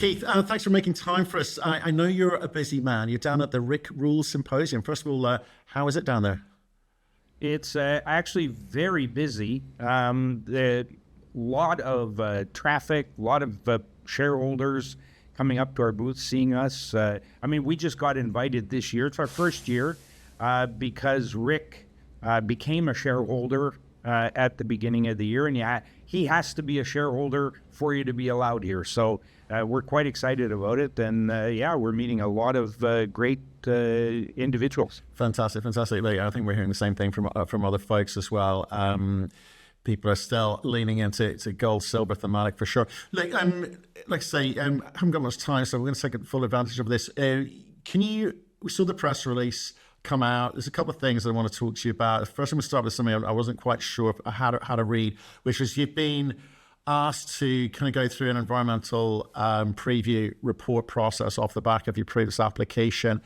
Keith, thanks for making time for us. I know you're a busy man. You're down at the Rick Rules Symposium. First of all, how is it down there? It's actually very busy. A lot of traffic, a lot of shareholders coming up to our booth, seeing us. We just got invited this year. It's our first year because Rick became a shareholder at the beginning of the year, and he has to be a shareholder for you to be allowed here. So we're quite excited about it, and we're meeting a lot of great individuals. Fantastic. I think we're hearing the same thing from other folks as well. People are still leaning into gold, silver thematic for sure. Like I say, I haven't got much time, so we're going to take full advantage of this. We saw the press release come out. There's a couple of things that I want to talk to you about. First, I'm going to start with something I wasn't quite sure how to read, which was you've been asked to kind of go through an environmental preview report process off the back of your previous application.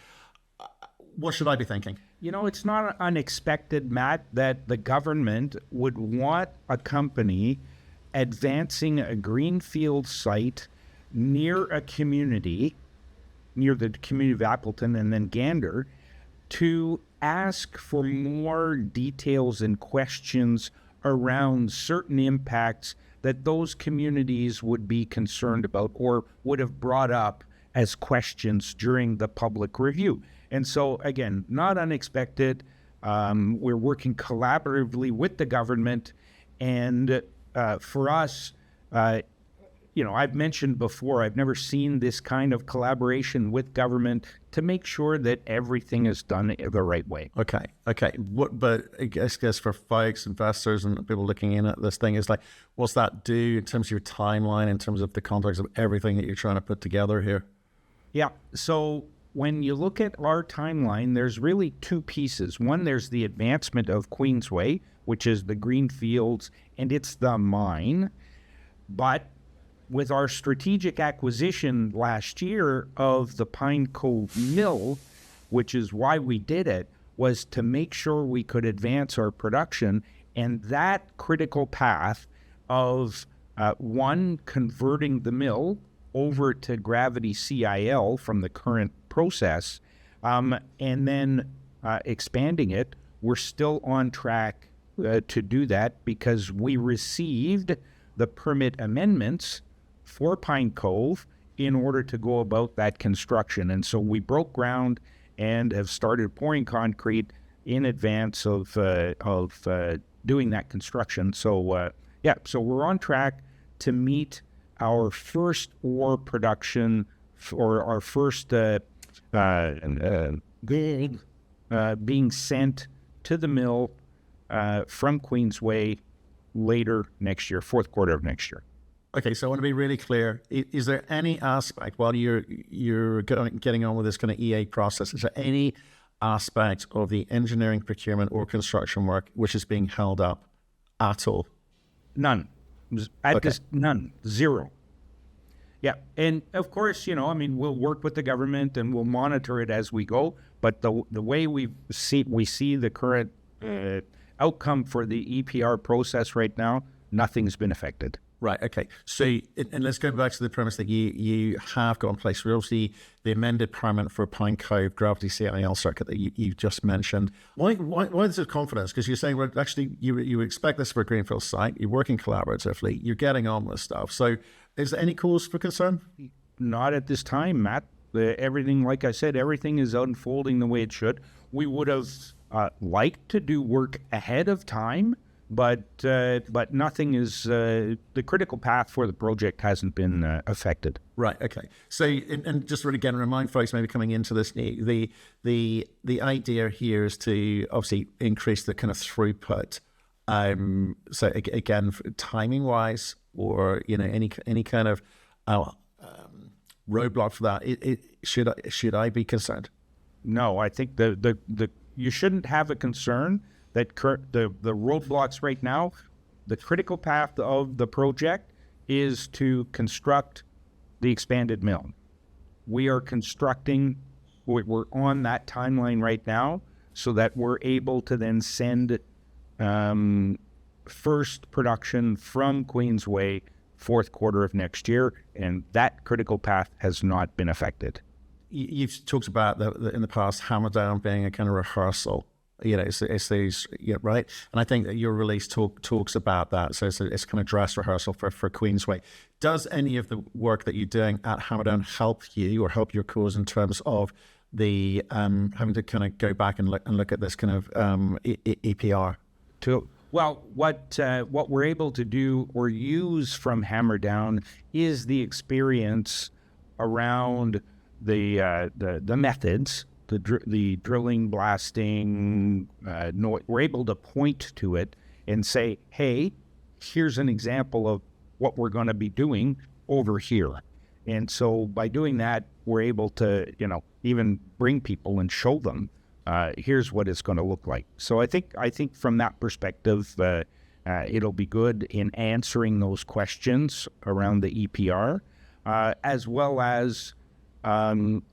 What should I be thinking? It's not unexpected, Matt, that the government would want a company advancing a greenfield site near a community, near the community of Appleton and then Gander, to ask for more details and questions around certain impacts that those communities would be concerned about or would have brought up as questions during the public review. And so, again, not unexpected. We're working collaboratively with the government. And for us, I've mentioned before, I've never seen this kind of collaboration with government to make sure that everything is done the right way. Okay. But I guess for folks, investors, and people looking in at this thing is like, what's that do in terms of your timeline, in terms of the context of everything that you're trying to put together here? Yeah. So when you look at our timeline, there's really two pieces. One, there's the advancement of Queensway, which is the greenfields, and it's the mine. But with our strategic acquisition last year of the Pine Cove mill, which is why we did it, was to make sure we could advance our production. And that critical path of, one, converting the mill over to gravity CIL from the current process, and then expanding it. We're still on track to do that because we received the permit amendments for Pine Cove in order to go about that construction. And so we broke ground and have started pouring concrete in advance of doing that construction. So so we're on track to meet our first ore production or our first gold being sent to the mill from Queensway later next year, fourth quarter of next year. Okay, so I want to be really clear. Is there any aspect, while you're getting on with this kind of EA process, is there any aspect of the engineering, procurement, or construction work which is being held up at all? None. None. Zero. Yeah, and of course, we'll work with the government and we'll monitor it as we go. But the way we see the current outcome for the EPR process right now, nothing's been affected. Right. Okay. So, and let's go back to the premise that you have got in place. We're obviously the amended permit for Pine Cove gravity CIL circuit that you just mentioned. Why is there confidence? Because you're saying, well, actually, you expect this for a greenfield site. You're working collaboratively. You're getting on with stuff. So, is there any cause for concern? Not at this time, Matt. Everything, like I said, everything is unfolding the way it should. We would have liked to do work ahead of time. But nothing is, the critical path for the project hasn't been affected. Right, okay. So, and just really again, remind folks maybe coming into this, the idea here is to obviously increase the kind of throughput. So again, timing wise, or, any kind of roadblock for that, should I be concerned? No, I think you shouldn't have a concern. That the roadblocks right now, the critical path of the project is to construct the expanded mill. We are constructing, we're on that timeline right now so that we're able to then send first production from Queensway fourth quarter of next year, and that critical path has not been affected. You've talked about in the past hammer down being a kind of rehearsal. It's these, right? And I think that your release talks about that. So it's kind of dress rehearsal for Queensway. Does any of the work that you're doing at Hammerdown help you or help your cause in terms of the having to kind of go back and look at this kind of EPR? Well, what we're able to do or use from Hammerdown is the experience around the methods. The drilling, blasting, we're able to point to it and say, hey, here's an example of what we're going to be doing over here. And so by doing that, we're able to, even bring people and show them, here's what it's going to look like. So I think from that perspective, it'll be good in answering those questions around the EPR, as well as I'm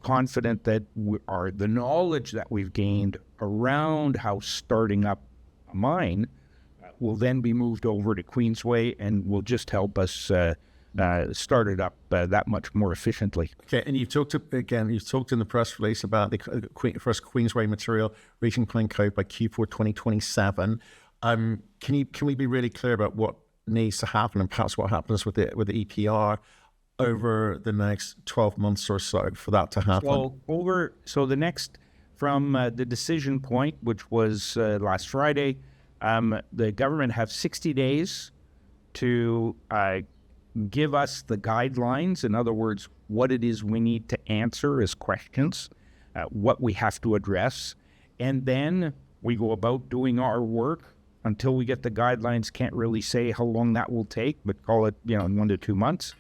confident that the knowledge that we've gained around how starting up a mine will then be moved over to Queensway and will just help us start it up that much more efficiently. Okay, and you've talked in the press release about the first Queensway material reaching Pine Cove by Q4 2027. Can we be really clear about what needs to happen and perhaps what happens with the EPR over the next 12 months or so for that to happen? So the next, from the decision point, which was last Friday, the government have 60 days to give us the guidelines. In other words, what it is we need to answer as questions, what we have to address. And then we go about doing our work until we get the guidelines. Can't really say how long that will take, but call it 1 to 2 months.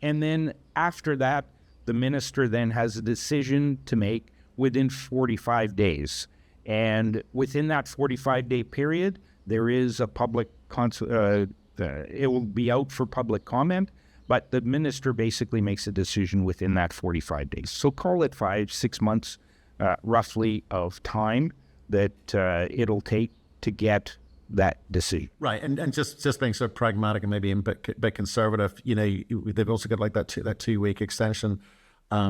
And then after that, the minister then has a decision to make within 45 days. And within that 45-day period, there is a public it will be out for public comment, but the minister basically makes a decision within that 45 days. So call it 5-6 months roughly of time that it'll take to get that decision. Right, and just being so pragmatic and maybe a bit conservative, they've also got like that 2-week extension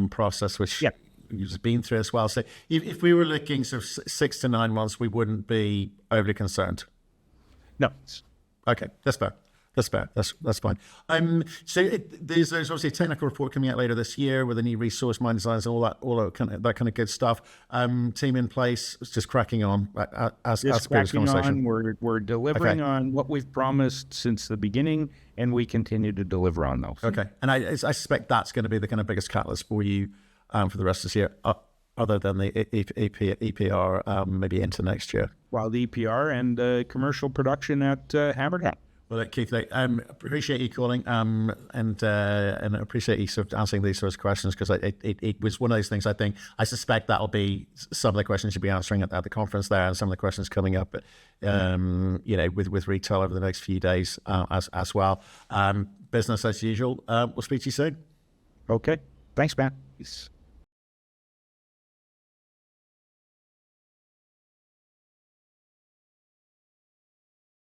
process, which you've been through as well. So if we were looking sort of 6 to 9 months, we wouldn't be overly concerned. No. Okay, that's fair. That's fine. So there's obviously a technical report coming out later this year with a new resource mine designs and all that kind of good stuff. Team in place, it's just cracking on as previous conversation. We're delivering on what we've promised since the beginning, and we continue to deliver on those. Okay, and I suspect that's going to be the kind of biggest catalyst for you for the rest of this year, other than the EPR, maybe into next year. Well, the EPR and commercial production at Hammerdown. Well, Keith, I appreciate you calling and appreciate you sort of answering these sorts of questions, because it was one of those things. I suspect that'll be some of the questions you'll be answering at the conference there, and some of the questions coming up, with retail over the next few days as well. Business as usual. We'll speak to you soon. Okay. Thanks, Matt. Peace.